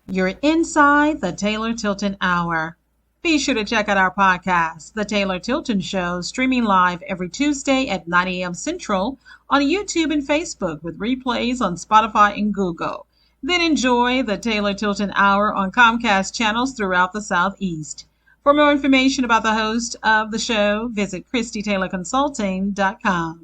You're inside the Taylor Tilton Hour. Be sure to check out our podcast, The Taylor Tilton Show, streaming live every Tuesday at 9 a.m. Central on YouTube and Facebook with replays on Spotify and Google. Then enjoy the Taylor Tilton Hour on Comcast channels throughout the Southeast. For more information about the host of the show, visit ChristieTaylorConsulting.com.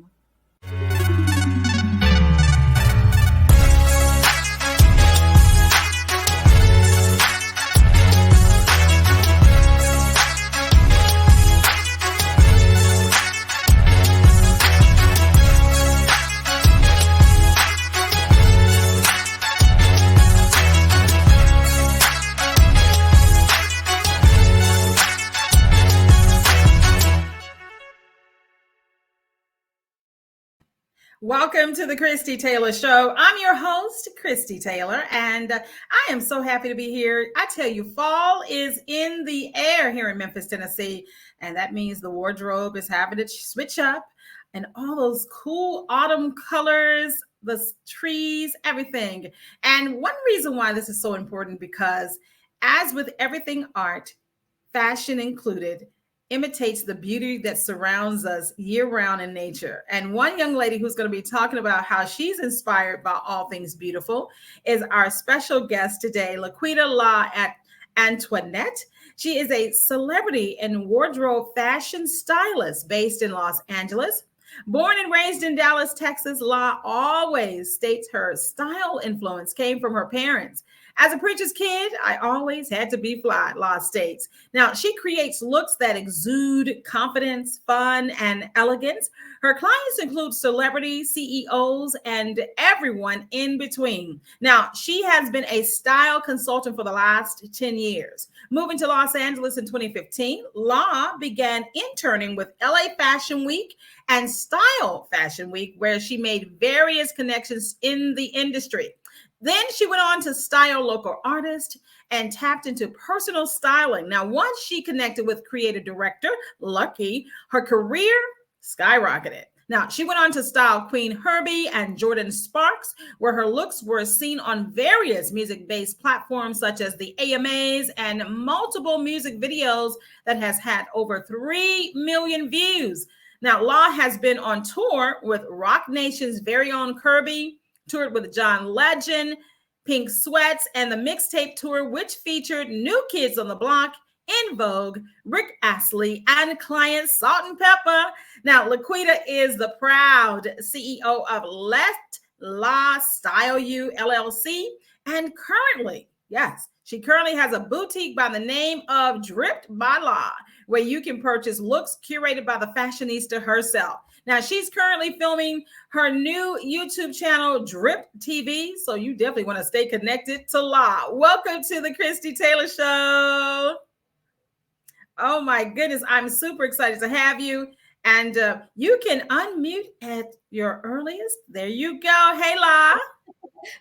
Welcome to the Christie Taylor Show. I'm your host, Christie Taylor, and I am so happy to be here. I tell you, fall is in the air here in Memphis, Tennessee, and that means the wardrobe is having to switch up, and all those cool autumn colors, the trees, everything. And one reason why this is so important, because as with everything art, fashion included, imitates the beauty that surrounds us year-round in nature. And one young lady who's going to be talking about how she's inspired by all things beautiful is our special guest today, LaQueita at Antionette. She is a celebrity and wardrobe fashion stylist based in Los Angeles. Born and raised in Dallas, Texas, La always states her style influence came from her parents. As a preacher's kid, I always had to be fly, La states. Now, she creates looks that exude confidence, fun, and elegance. Her clients include celebrities, CEOs, and everyone in between. Now, she has been a style consultant for the last 10 years. Moving to Los Angeles in 2015, La began interning with LA Fashion Week and Style Fashion Week, where she made various connections in the industry. Then she went on to style local artists and tapped into personal styling. Now, once she connected with creative director Luckie, her career skyrocketed. Now, she went on to style Queen Herby and Jordin Sparks, where her looks were seen on various music-based platforms such as the AMAs and multiple music videos that has had over 3 million views. Now, La has been on tour with Roc Nation's very own Kirby, toured with John Legend, Pink Sweats, and the Mixtape Tour, which featured New Kids on the Block, In Vogue, Rick Astley, and client SALT-N-PEPA. Now, LaQueita is the proud CEO of LETLASTYLEYOU LLC, and currently, yes, she currently has a boutique by the name of DRIPPEDBYLA, where you can purchase looks curated by the fashionista herself. Now, she's currently filming her new YouTube channel, DRIPPEDtv, so you definitely want to stay connected to La. Welcome to the Christie Taylor Show. Oh, my goodness. I'm super excited to have you. And you can unmute at your earliest. There you go. Hey, La.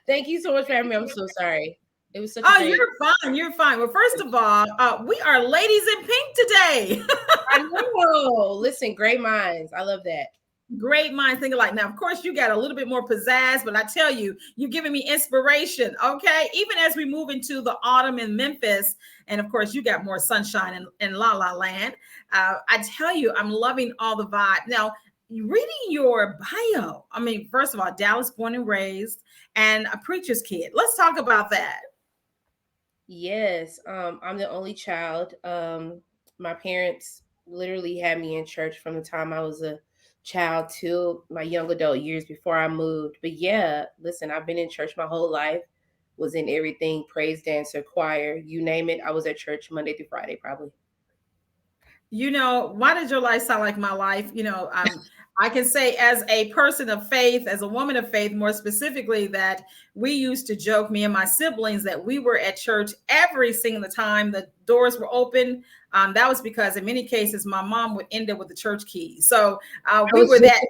Thank you so much for having me. I'm so sorry. It was such a you're fine. You're fine. Well, first of all, we are ladies in pink today. I know. Listen, great minds. I love that. Great minds think alike. Now, of course, you got a little bit more pizzazz, but I tell you, you're giving me inspiration. Okay. Even as we move into the autumn in Memphis, and of course, you got more sunshine in La La Land. I tell you, I'm loving all the vibe. Now, reading your bio, I mean, first of all, Dallas born and raised and a preacher's kid. Let's talk about that. Yes, I'm the only child. My parents literally had me in church from the time I was a child till my young adult years before I moved. But yeah, listen, I've been in church my whole life, was in everything, praise dancer, choir, you name it. I was at church Monday through Friday, probably. You know, why does your life sound like my life? You know, I can say as a person of faith, as a woman of faith, more specifically, that we used to joke, me and my siblings, that we were at church every single time the doors were open. That was because in many cases, my mom would end up with the church keys. So we were that.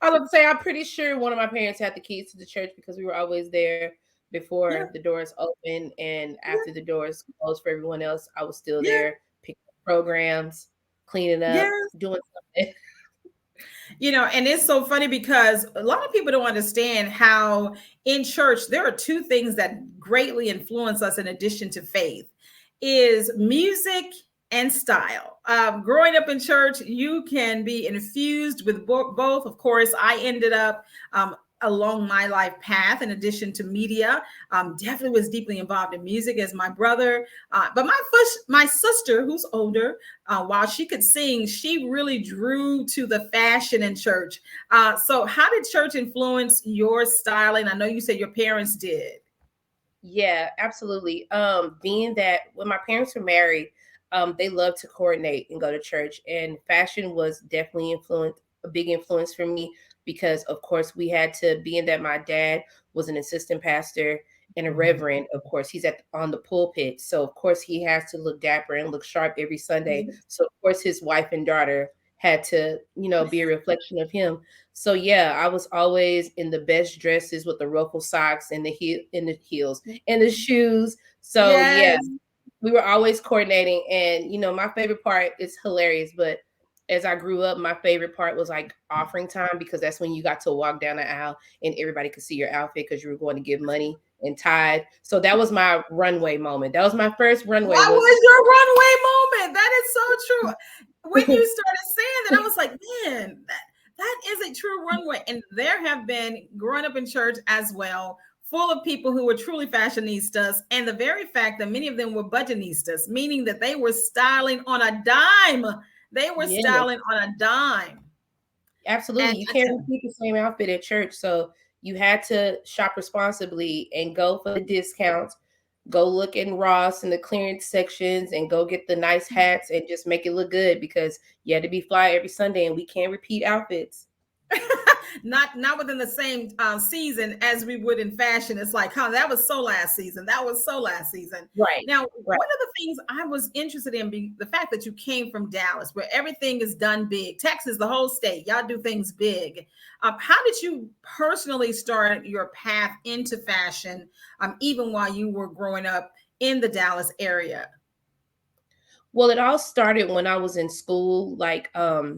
I was going to say, I'm pretty sure one of my parents had the keys to the church because we were always there before the doors open, and after the doors closed for everyone else, I was still there, picking up programs, cleaning up, doing something. And it's so funny because a lot of people don't understand how in church there are two things that greatly influence us in addition to faith is music and style. Growing up in church, you can be infused with both. Of course, I ended up along my life path in addition to media. Definitely was deeply involved in music as my brother. But my sister, who's older, while she could sing, she really drew to the fashion in church. So how did church influence your styling? I know you said your parents did. Yeah, absolutely. Being that when my parents were married, they loved to coordinate and go to church, and fashion was definitely a big influence for me because, of course, we had to. Being that my dad was an assistant pastor and a reverend, of course, he's on the pulpit, so of course he has to look dapper and look sharp every Sunday. So of course his wife and daughter had to, be a reflection of him. So yeah, I was always in the best dresses with the ruffle socks and the heels and the shoes. So yeah, Yes. we were always coordinating. And my favorite part is hilarious, but as I grew up, my favorite part was like offering time because that's when you got to walk down the aisle and everybody could see your outfit because you were going to give money and tithe. So that was my runway moment. That was my first runway. What was your runway moment? That is so true. When you started saying that, I was like, man, that is a true runway. And there have been, growing up in church as well, full of people who were truly fashionistas. And the very fact that many of them were budgetistas, meaning that they were styling on a dime. They were Yeah, styling on a dime. absolutely. And You can't repeat the same outfit at church. So you had to shop responsibly and go for the discounts. Go look in Ross in the clearance sections and go get the nice hats and just make it look good because you had to be fly every Sunday and we can't repeat outfits. not within the same season as we would in fashion. It's like, that was so last season. That was so last season. Right. Now, Right. one of the things I was interested in the fact that you came from Dallas, where everything is done big. Texas, the whole state, y'all do things big. How did you personally start your path into fashion, even while you were growing up in the Dallas area? Well, it all started when I was in school. Like, I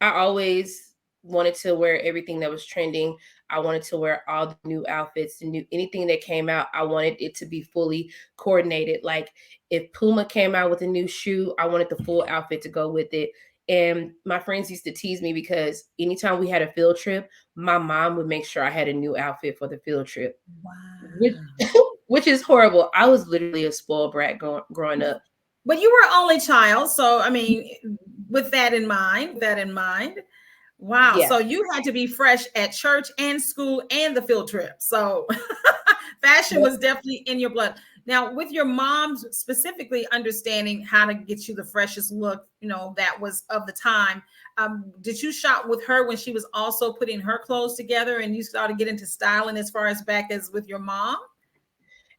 always wanted to wear everything that was trending. I wanted to wear all the new outfits, the new anything that came out. I wanted it to be fully coordinated. Like if Puma came out with a new shoe, I wanted the full outfit to go with it. And my friends used to tease me because anytime we had a field trip, my mom would make sure I had a new outfit for the field trip, Wow. which, which is horrible. I was literally a spoiled brat growing up. But you were only child, so I mean, with that in mind, wow. Yeah. So you had to be fresh at church and school and the field trip. So fashion was definitely in your blood. Now, with your mom specifically understanding how to get you the freshest look, that was of the time. Did you shop with her when she was also putting her clothes together and you started getting into styling as far as back as with your mom?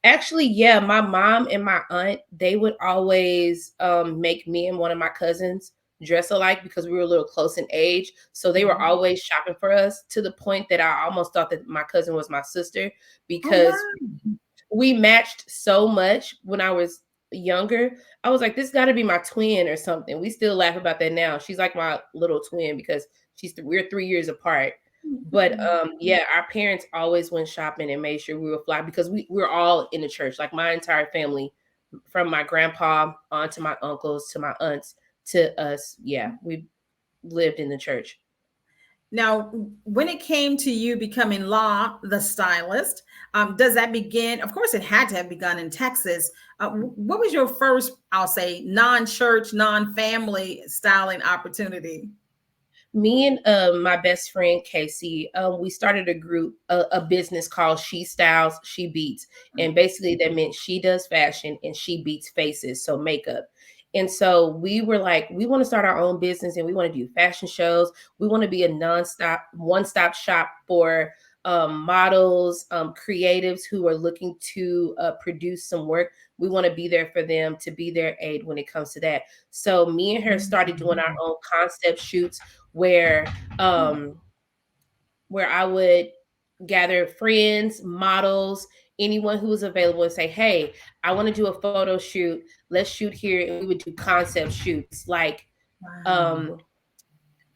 Actually, yeah, my mom and my aunt, they would always make me and one of my cousins dress alike because we were a little close in age. So they were always shopping for us to the point that I almost thought that my cousin was my sister Oh, because wow. we matched so much when I was younger. I was like, this got to be my twin or something. We still laugh about that now. She's like my little twin because we're 3 years apart. But yeah, our parents always went shopping and made sure we were fly because we were all in the church. Like my entire family, from my grandpa on to my uncles to my aunts to us. Yeah, we lived in the church. Now, when it came to you becoming the stylist, does that begin? Of course, it had to have begun in Texas. What was your first, I'll say, non-church, non-family styling opportunity? Me and my best friend Casey, we started a group, a business called She Styles, She Beats, and basically that meant she does fashion and she beats faces, so makeup. And so we were like, we want to start our own business and we want to do fashion shows. We want to be a nonstop, one-stop shop for models, creatives who are looking to produce some work. We want to be there for them, to be their aid when it comes to that. So me and her started doing our own concept shoots where um where I would gather friends, models, anyone who was available and say, "Hey, I want to do a photo shoot. Let's shoot here." And we would do concept shoots like Wow. um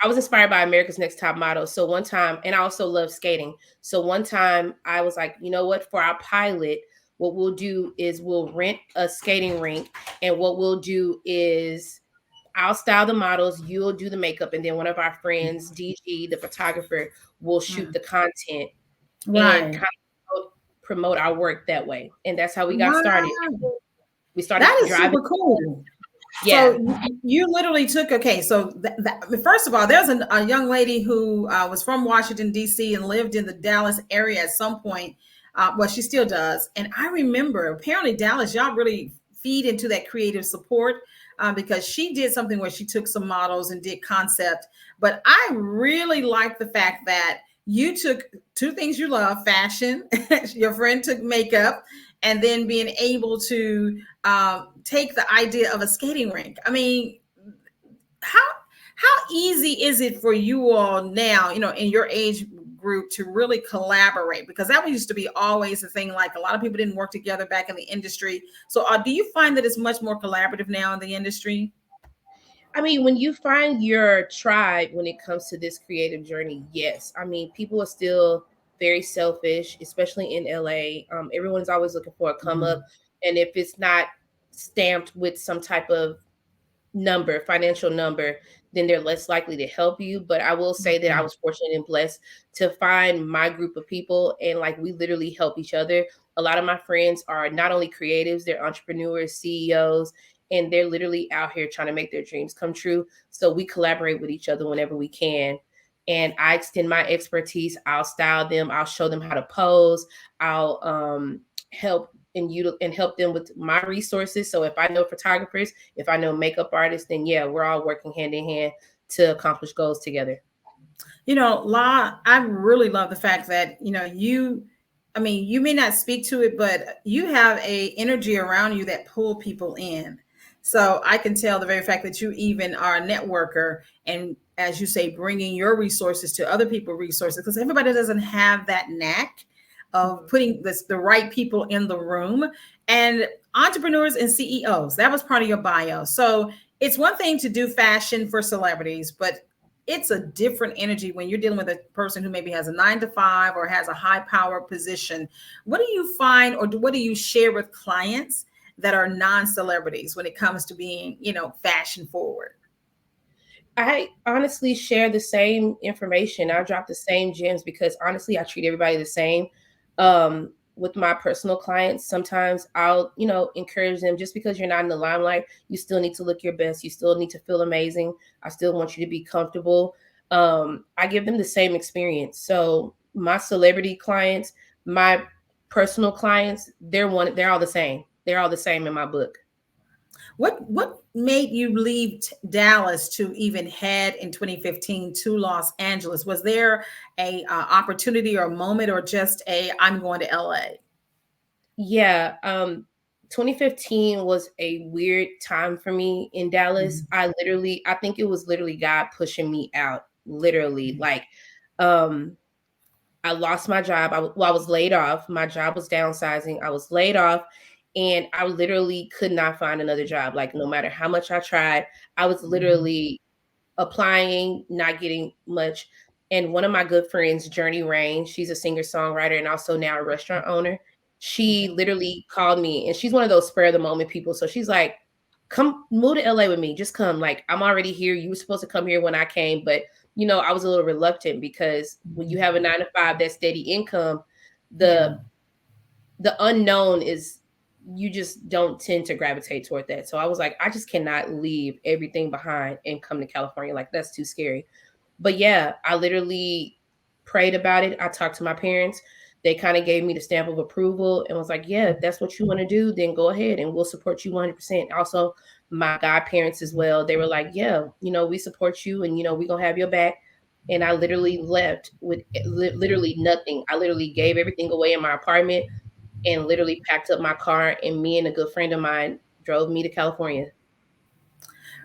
I was inspired by America's Next Top Model. So one time, and I also love skating. So one time I was like, you know what, for our pilot, what we'll do is we'll rent a skating rink. And what we'll do is I'll style the models, you'll do the makeup, and then one of our friends, DG, the photographer, will shoot the content and Right. kind of promote our work that way. And that's how we got started. Wow. We started That is driving. super cool. Yeah. So you literally took, okay, so first of all, there's a young lady who was from Washington, D.C. and lived in the Dallas area at some point. Well, she still does. And I remember apparently Dallas, y'all really feed into that creative support because she did something where she took some models and did concept. But I really like the fact that you took two things you love, fashion, your friend took makeup, and then being able to take the idea of a skating rink. I mean, how easy is it for you all now, in your age group to really collaborate? Because that used to be always the thing. Like a lot of people didn't work together back in the industry. So do you find that it's much more collaborative now in the industry? I mean, when you find your tribe when it comes to this creative journey, yes. I mean, people are still very selfish, especially in LA. Everyone's always looking for a come up. And if it's not stamped with some type of number, financial number, then they're less likely to help you. But I will say that I was fortunate and blessed to find my group of people, and like we literally help each other. A lot of my friends are not only creatives, they're entrepreneurs, CEOs, and they're literally out here trying to make their dreams come true. So we collaborate with each other whenever we can. And I extend my expertise. I'll style them. I'll show them how to pose. I'll help and help them with my resources. So if I know photographers, if I know makeup artists, then yeah, we're all working hand in hand to accomplish goals together. La, I really love the fact that, you may not speak to it, but you have a energy around you that pull people in. So I can tell the very fact that you even are a networker and, as you say, bringing your resources to other people's resources, because everybody doesn't have that knack of putting the right people in the room. And entrepreneurs and CEOs, that was part of your bio. So it's one thing to do fashion for celebrities, but it's a different energy when you're dealing with a person who maybe has a 9 to 5 or has a high power position. What do you find, or what do you share with clients that are non-celebrities when it comes to being, fashion forward? I honestly share the same information. I drop the same gems because honestly, I treat everybody the same. With my personal clients, sometimes I'll, encourage them, just because you're not in the limelight, you still need to look your best. You still need to feel amazing. I still want you to be comfortable. I give them the same experience. So my celebrity clients, my personal clients, they're all the same. They're all the same in my book. What made you leave Dallas to even head in 2015 to Los Angeles? Was there a opportunity or a moment, or just I'm going to LA? Yeah, 2015 was a weird time for me in Dallas. I think it was literally God pushing me out, literally. Like, I lost my job. I was laid off. My job was downsizing. I was laid off, and I literally could not find another job. Like, no matter how much I tried, I was literally applying, not getting much. And one of my good friends, Journey Rain, she's a singer songwriter and also now a restaurant owner. She literally called me, and she's one of those spur of the moment people. So she's like, "Come move to LA with me. Just come. Like, I'm already here. You were supposed to come here when I came, but I was a little reluctant because when you have a 9 to 5, that steady income, the the unknown is, you just don't tend to gravitate toward that. So I was like, I just cannot leave everything behind and come to California. Like, that's too scary. But yeah, I literally prayed about it. I talked to my parents. They kind of gave me the stamp of approval and was like, yeah, if that's what you want to do, then go ahead and we'll support you 100%. Also, my godparents as well. They were like, yeah, we support you, and, we're going to have your back. And I literally left with literally nothing. I literally gave everything away in my apartment and literally packed up my car, and me and a good friend of mine drove me to California.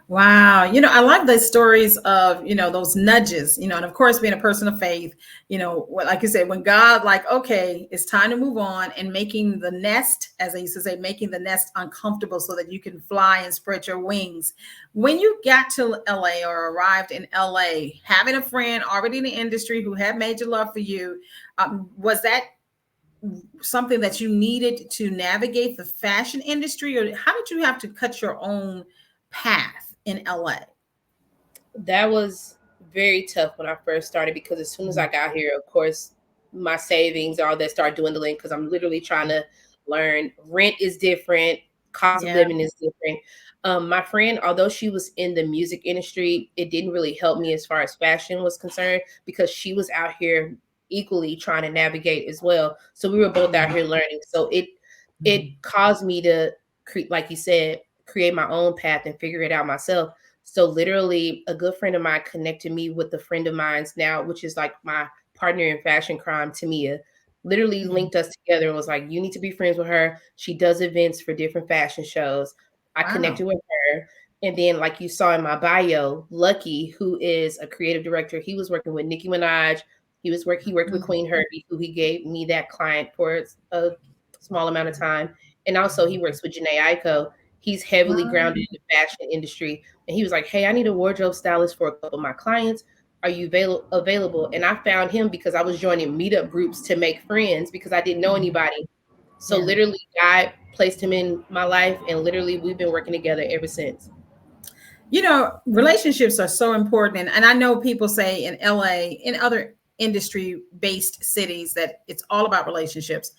Wow. I like the stories of, those nudges, and of course, being a person of faith, like you said, when God, like, okay, it's time to move on and making the nest, as I used to say, making the nest uncomfortable so that you can fly and spread your wings. When you got to LA or arrived in LA, having a friend already in the industry who had major love for you, was that something that you needed to navigate the fashion industry, or how did you have to cut your own path in LA? That was very tough when I first started because as soon as I got here, of course, my savings, all that started dwindling because I'm literally trying to learn. Rent is different, cost of Yeah. living is different. My friend, although she was in the music industry, it didn't really help me as far as fashion was concerned because she was out here equally trying to navigate as well. So we were both out here learning. So it caused me to like you said, create my own path and figure it out myself. So literally a good friend of mine connected me with a friend of mine's now, which is like my partner in fashion crime, Tamia, literally Mhm. linked us together and was like, you need to be friends with her. She does events for different fashion shows. I Wow. connected with her. And then, like you saw in my bio, Luckie, who is a creative director, he was working with Nicki Minaj. He worked with Mhm. Queen Herby, who he gave me that client for a small amount of time. And also he works with Janae Aiko. He's heavily grounded in the fashion industry. And he was like, hey, I need a wardrobe stylist for a couple of my clients. Are you available? And I found him because I was joining meetup groups to make friends because I didn't know anybody. So Yeah. literally, God placed him in my life, and literally, we've been working together ever since. Relationships are so important. And I know people say in LA, in other industry based cities, that it's all about relationships.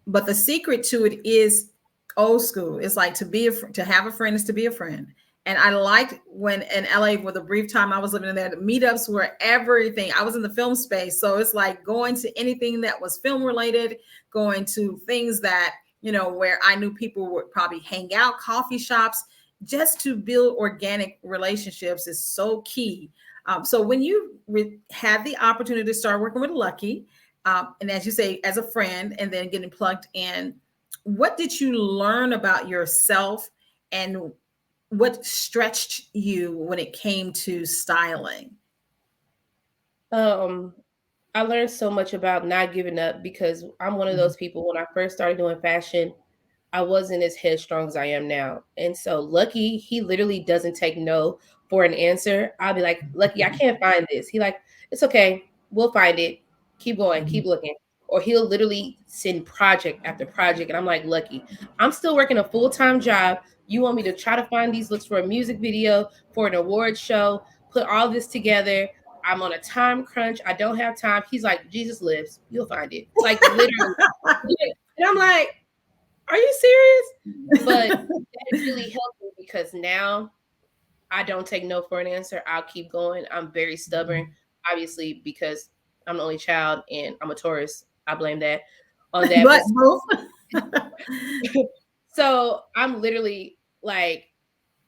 But the secret to it is old school. It's like to have a friend is to be a friend. And I liked when in LA, for the brief time I was living in there, the meetups were everything. I was in the film space, so it's like going to anything that was film related, going to things that where I knew people would probably hang out, coffee shops, just to build organic relationships is so key. So when you had the opportunity to start working with Luckie, and as you say, as a friend, and then getting plugged in, what did you learn about yourself, and what stretched you when it came to styling? Um, I learned so much about not giving up because I'm one of Mhm. those people when I first started doing fashion, I wasn't as headstrong as I am now. And so Lucky, he literally doesn't take no for an answer. I'll be like, Lucky, I can't find this. He like, it's okay. We'll find it. Keep going, keep looking. Or he'll literally send project after project. And I'm like, Lucky, I'm still working a full-time job. You want me to try to find these looks for a music video, for an award show, put all this together. I'm on a time crunch. I don't have time. He's like, Jesus lives. You'll find it. Like literally. And I'm like, are you serious? But that really helped me because now I don't take no for an answer. I'll keep going. I'm very stubborn, obviously, because I'm the only child and I'm a Taurus. I blame that on that. But But both. so I'm literally like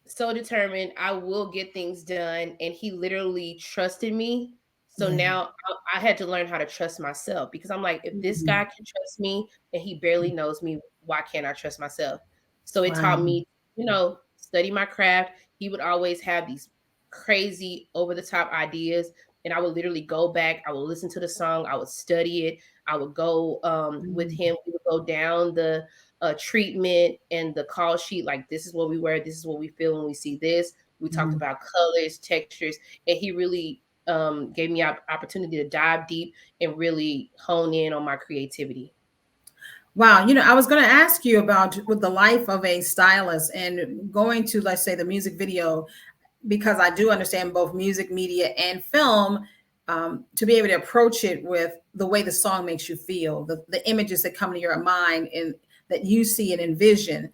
so determined. I will get things done. And he literally trusted me. So Yeah. now I had to learn how to trust myself because I'm like, if this guy Mhm. can trust me and he barely knows me, why can't I trust myself? So it Wow. taught me, study my craft. He would always have these crazy over the top ideas. And I would literally go back, I would listen to the song, I would study it, I would go with Mhm. him, we would go down the treatment and the call sheet, like this is what we wear, this is what we feel when we see this. We talked Mhm. about colors, textures, and he really gave me opportunity to dive deep and really hone in on my creativity. Wow, I was going to ask you about with the life of a stylist and going to, let's say, the music video, because I do understand both music, media, and film, to be able to approach it with the way the song makes you feel, the images that come to your mind and that you see and envision,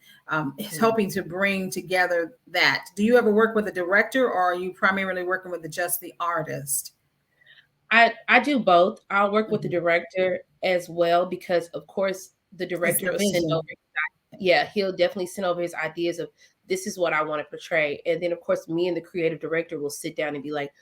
is Mhm. helping to bring together that. Do you ever work with a director, or are you primarily working with just the artist? I do both. I'll work with the Mhm. director as well because of course the It's director the will send over, vision. yeah, he'll definitely send over his ideas of this is what I want to portray. And then of course me and the creative director will sit down and be like,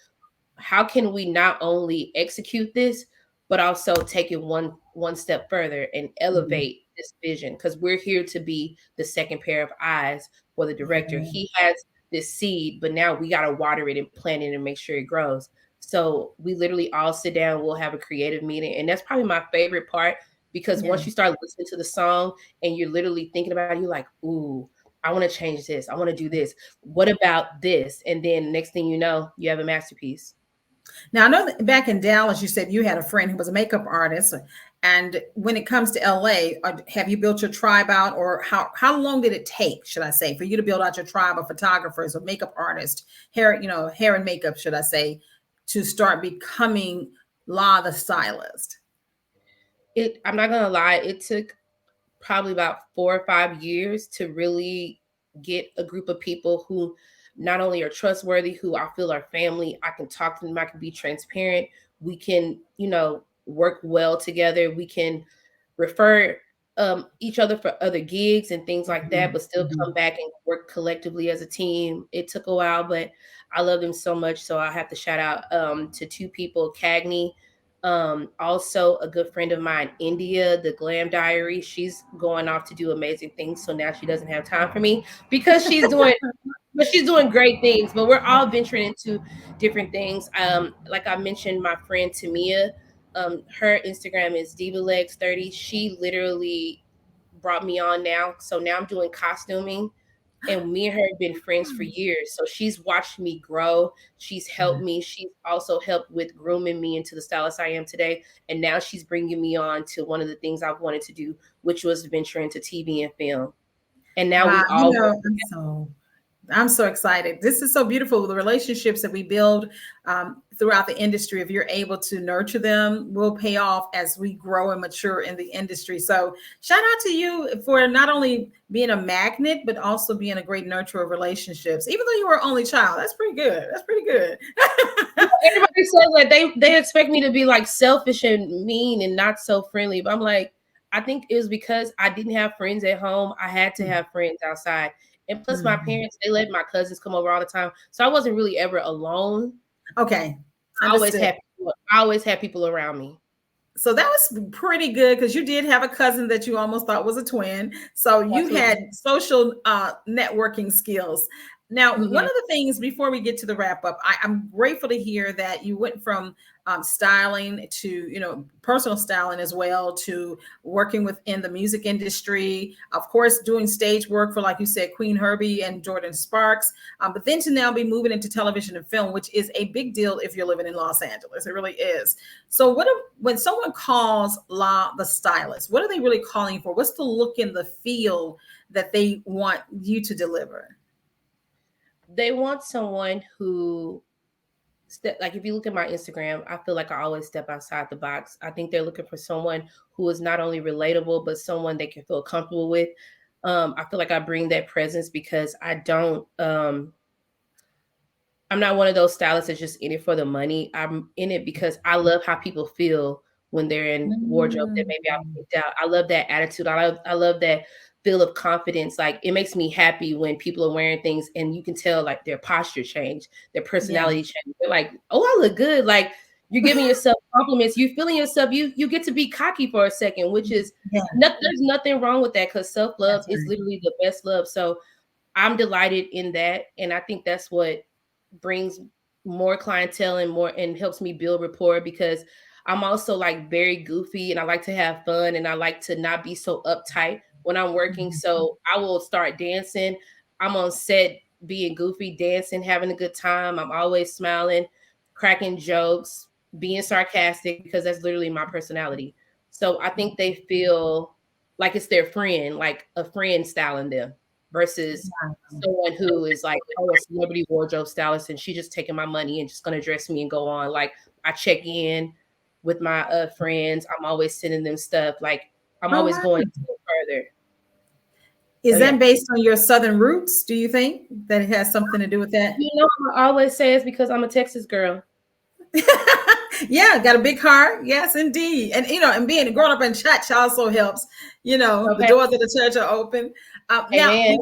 how can we not only execute this but also take it one step further and Mhm. elevate this vision because we're here to be the second pair of eyes for the director. Yeah. He has this seed, but now we got to water it and plant it and make sure it grows. So we literally all sit down, we'll have a creative meeting. And that's probably my favorite part, because once you start listening to the song and you're literally thinking about it, you're like, ooh, I want to change this. I want to do this. What about this? And then next thing you know, you have a masterpiece. Now, I know that back in Dallas, you said you had a friend who was a makeup artist. And when it comes to LA, have you built your tribe out, or how long did it take, should I say, for you to build out your tribe of photographers or makeup artists, hair and makeup, should I say, to start becoming the stylist? I'm not gonna lie, it took probably about 4 or 5 years to really get a group of people who not only are trustworthy, who I feel are family. I can talk to them, I can be transparent. We can, work well together. We can refer each other for other gigs and things like that, but still come back and work collectively as a team. It took a while, but I love them so much. So I have to shout out to 2 people, Cagney. Also a good friend of mine, India, the Glam Diary. She's going off to do amazing things. So now she doesn't have time for me because she's doing great things, but we're all venturing into different things. Like I mentioned, my friend Tamia, her Instagram is DivaleX30. She literally brought me on now. So now I'm doing costuming, and me and her have been friends for years. So she's watched me grow. She's helped me. She's also helped with grooming me into the stylist I am today. And now she's bringing me on to one of the things I've wanted to do, which was venture into TV and film. And now we all I'm so excited. This is so beautiful. The relationships that we build throughout the industry, if you're able to nurture them, will pay off as we grow and mature in the industry. So shout out to you for not only being a magnet, but also being a great nurturer of relationships. Even though you were only child, that's pretty good. That's pretty good. Everybody says that they expect me to be like selfish and mean and not so friendly. But I'm like, I think it was because I didn't have friends at home. I had to have friends outside. And plus my parents, they let my cousins come over all the time. So I wasn't really ever alone. Okay. I always had people around me. So that was pretty good, because you did have a cousin that you almost thought was a twin. So you had social networking skills. Now, one of the things before we get to the wrap up, I'm grateful to hear that you went from styling to, personal styling as well, to working within the music industry, of course, doing stage work for, like you said, Queen Herby and Jordin Sparks, but then to now be moving into television and film, which is a big deal if you're living in Los Angeles. It really is. So when someone calls the stylist, what are they really calling for? What's the look and the feel that they want you to deliver? They want someone who, like if you look at my Instagram, I feel like I always step outside the box. I think they're looking for someone who is not only relatable, but someone they can feel comfortable with. I feel like I bring that presence because I'm not one of those stylists that's just in it for the money. I'm in it because I love how people feel when they're in wardrobe that maybe I picked out. I love that attitude. I love that feel of confidence. Like it makes me happy when people are wearing things and you can tell like their posture change, their personality change. They're like, oh, I look good. Like you're giving yourself compliments. You're feeling yourself. You get to be cocky for a second, which is there's nothing wrong with that, because self-love is literally the best love. So I'm delighted in that. And I think that's what brings more clientele and helps me build rapport, because I'm also like very goofy and I like to have fun and I like to not be so uptight when I'm working. So I will start dancing. I'm on set being goofy, dancing, having a good time. I'm always smiling, cracking jokes, being sarcastic, because that's literally my personality. So I think they feel like it's their friend, like a friend styling them, versus someone who is like, oh, a celebrity wardrobe stylist and she just taking my money and just going to dress me and go on. Like I check in with my friends. I'm always sending them stuff. Like I'm always going further. Is that based on your Southern roots? Do you think that it has something to do with that? I always say it's because I'm a Texas girl. Yeah, got a big heart. Yes, indeed. And and growing up in church also helps. The doors of the church are open. Now,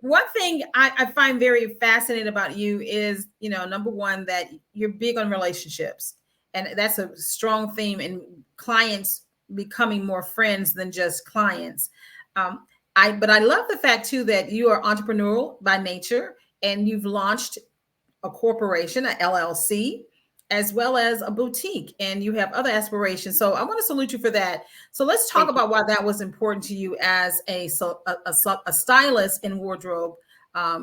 one thing I find very fascinating about you is, number one, that you're big on relationships, and that's a strong theme in clients becoming more friends than just clients. But I love the fact too that you are entrepreneurial by nature. and you've launched a corporation, a LLC, as well as a boutique, and you have other aspirations. So I want to salute you for that. So let's talk Thank you. about why that was important to you as a stylist and wardrobe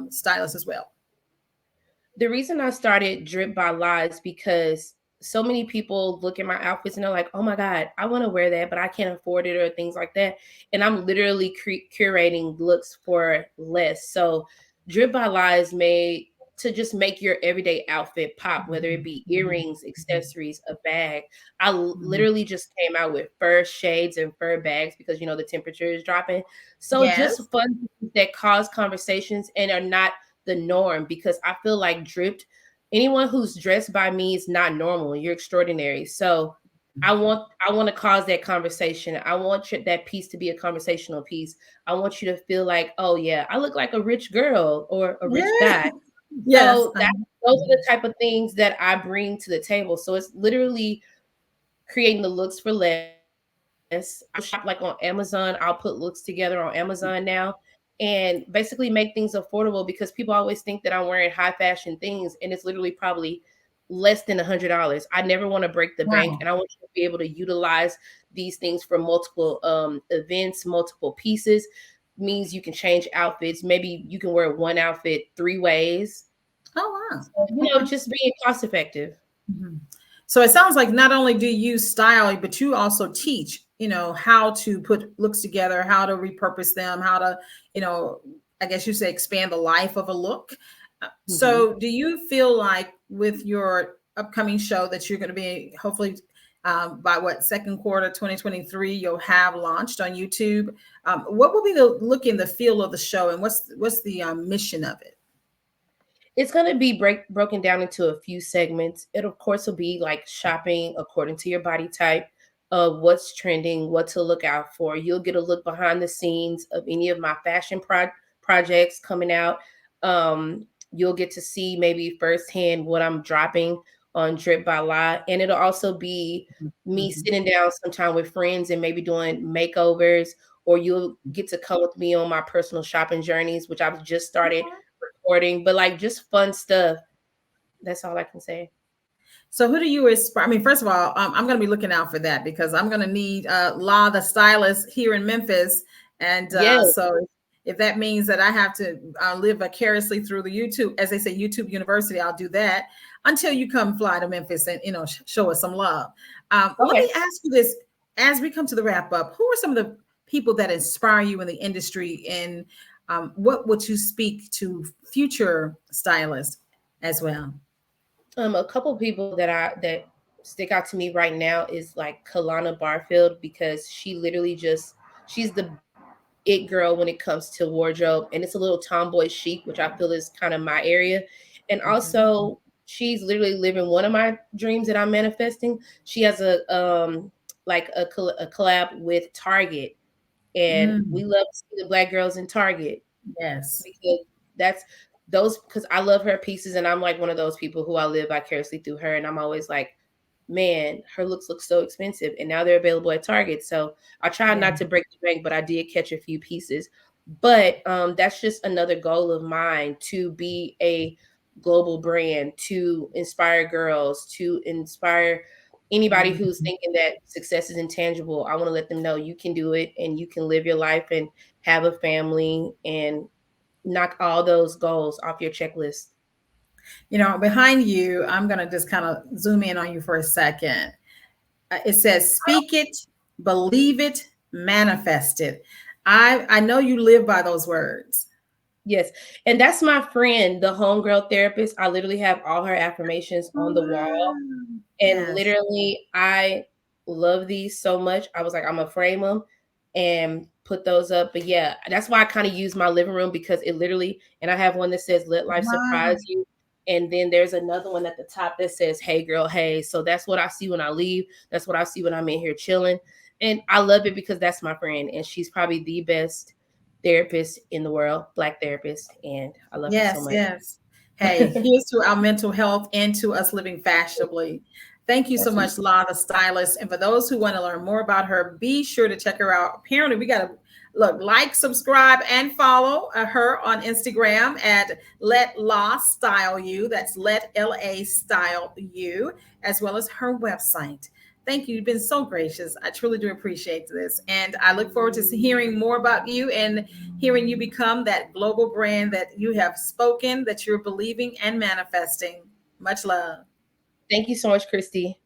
stylist as well. The reason I started Drip by La is because so many people look at my outfits and they're like, oh my God, I want to wear that, but I can't afford it or things like that. And I'm literally curating looks for less. So Drip by La is made to just make your everyday outfit pop, whether it be earrings, accessories, a bag. I literally just came out with fur shades and fur bags because, you know, the temperature is dropping. So Yes. just fun things that cause conversations and are not the norm, because I feel like anyone who's dressed by me is not normal. You're extraordinary. So I want to cause that conversation. I want that piece to be a conversational piece. I want you to feel like, oh yeah, I look like a rich girl or a rich guy. Yes. So those are the type of things that I bring to the table. So it's literally creating the looks for less. I shop like on Amazon. I'll put looks together on Amazon now and basically make things affordable, because people always think that I'm wearing high fashion things and it's literally probably less than $100. I never want to break the bank, and I want you to be able to utilize these things for multiple events, multiple pieces. Means you can change outfits. Maybe you can wear one outfit 3 ways. Oh wow. So, you know, just being cost effective. So it sounds like not only do you style, but you also teach, you know, how to put looks together, how to repurpose them, how to, you know, I guess you say expand the life of a look. So do you feel like with your upcoming show that you're going to be hopefully by what, second quarter 2023, you'll have launched on YouTube? What will be the look and the feel of the show, and what's the mission of it? It's going to be broken down into a few segments. It, of course, will be like shopping according to your body type, what's trending, what to look out for. You'll get a look behind the scenes of any of my fashion projects coming out. You'll get to see maybe firsthand what I'm dropping on Drip by La. And it'll also be me sitting down sometime with friends and maybe doing makeovers, or you'll get to come with me on my personal shopping journeys, which I've just started recording, but like just fun stuff. That's all I can say. So who do you aspire? I mean, first of all, I'm going to be looking out for that, because I'm going to need La the stylist here in Memphis. And Yes. so if that means that I have to live vicariously through the YouTube, as they say, YouTube University, I'll do that until you come fly to Memphis and, you know, show us some love. Let me ask you this as we come to the wrap up. Who are some of the people that inspire you in the industry, and what would you speak to future stylists as well? A couple people that stick out to me right now is like Kalana Barfield, because she's the it girl when it comes to wardrobe, and it's a little tomboy chic, which I feel is kind of my area. And also she's literally living one of my dreams that I'm manifesting. She has a collab with Target, and we love to see the Black girls in Target. Yes, because because I love her pieces, and I'm like one of those people who I live vicariously through her, and I'm always like, man, her looks look so expensive, and now they're available at Target. So I try not to break the bank, but I did catch a few pieces. But that's just another goal of mine, to be a global brand, to inspire girls, to inspire anybody who's thinking that success is intangible. I want to let them know you can do it, and you can live your life and have a family and knock all those goals off your checklist. You know, behind you, I'm going to just kind of zoom in on you for a second. It says, speak it, believe it, manifest it. I know you live by those words. Yes. And that's my friend, the homegirl therapist. I literally have all her affirmations on the wall. And literally, I love these so much. I was like, I'm going to frame them and put those up. But yeah, that's why I kind of use my living room, because it literally, and I have one that says, let life surprise you. And then there's another one at the top that says, hey girl, hey. So that's what I see when I leave. That's what I see when I'm in here chilling. And I love it because that's my friend. And she's probably the best therapist in the world, Black therapist. And I love her so much. Yes. Hey, here's to our mental health and to us living fashionably. Thank you so much, La the stylist. And for those who want to learn more about her, be sure to check her out. Apparently, we got Look, like, subscribe, and follow her on Instagram at Let La Style You. That's Let LA Style You, as well as her website. Thank you. You've been so gracious. I truly do appreciate this. And I look forward to hearing more about you and hearing you become that global brand that you have spoken, that you're believing and manifesting. Much love. Thank you so much, Christy.